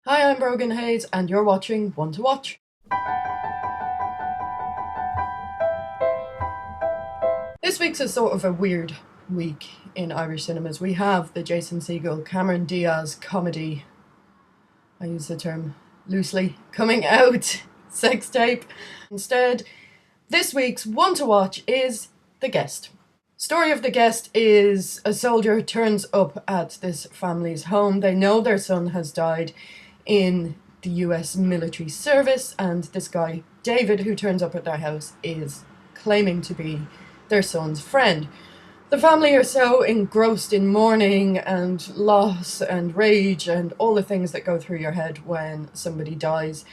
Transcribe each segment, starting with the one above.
Hi, I'm Brogen and you're watching One to Watch. This week's is sort of a weird week in Irish cinemas. We have the Jason Segel, Cameron Diaz comedy, I use the term loosely, coming out, sex tape. Instead, this week's One to Watch is The Guest. Story of The Guest is a soldier turns up at this family's home. They know their son has died in the US military service, and this guy, David, who turns up at their house, is claiming to be their son's friend. The family are so engrossed in mourning and loss and rage and all the things that go through your head when somebody dies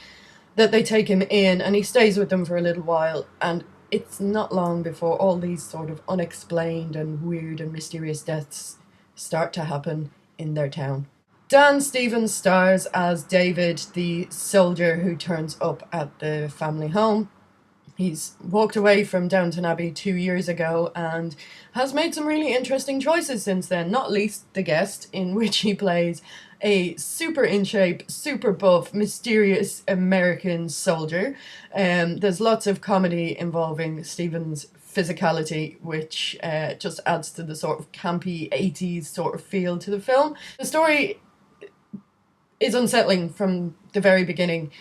that they take him in, and he stays with them for a little while, and it's not long before all these sort of unexplained and weird and mysterious deaths start to happen in their town. Dan Stevens stars as David, the soldier who turns up at the family home. He's walked away from Downton Abbey 2 years ago and has made some really interesting choices since then, not least The Guest, in which he plays a super in shape, super buff, mysterious American soldier. There's lots of comedy involving Stevens' physicality, which just adds to the sort of campy 80s sort of feel to the film. The story is unsettling from the very beginning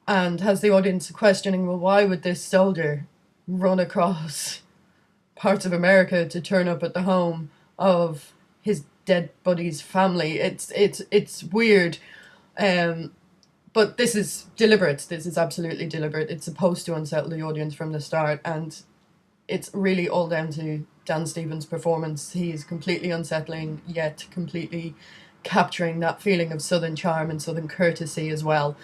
and has the audience questioning, well, why would this soldier run across parts of America to turn up at the home of his dead buddy's family? It's weird, but this is deliberate. This is absolutely deliberate. It's supposed to unsettle the audience from the start, and it's really all down to Dan Stevens' performance. He is completely unsettling, yet completely capturing that feeling of southern charm and southern courtesy as well.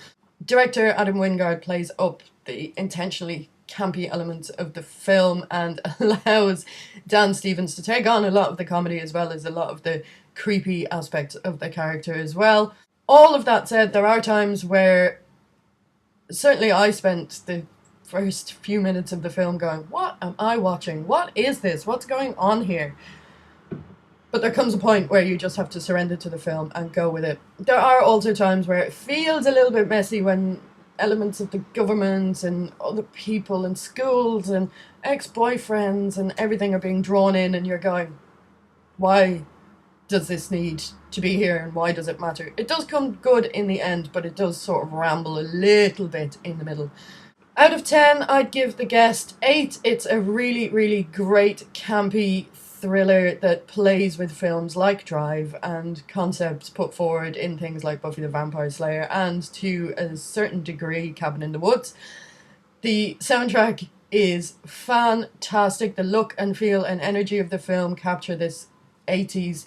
Director Adam Wingard plays up the intentionally campy elements of the film and allows Dan Stevens to take on a lot of the comedy as well as a lot of the creepy aspects of the character as well. All of that said, there are times where certainly I spent the first few minutes of the film going, what am I watching? What is this? What's going on here? But there comes a point where you just have to surrender to the film and go with it. There are also times where it feels a little bit messy when elements of the government and other people and schools and ex-boyfriends and everything are being drawn in, and you're going, why does this need to be here and why does it matter? It does come good in the end, but it does sort of ramble a little bit in the middle. Out of 10, I'd give The Guest 8. It's a really, really great campy thriller that plays with films like Drive and concepts put forward in things like Buffy the Vampire Slayer and, to a certain degree, Cabin in the Woods. The soundtrack is fantastic. The look and feel and energy of the film capture this 80s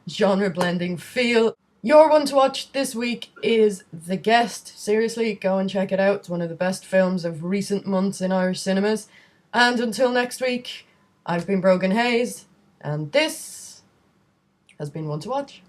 genre blending feel. Your one to watch this week is The Guest. Seriously, go and check it out. It's one of the best films of recent months in Irish cinemas. And until next week, I've been Brogan Hayes, and this has been One to Watch.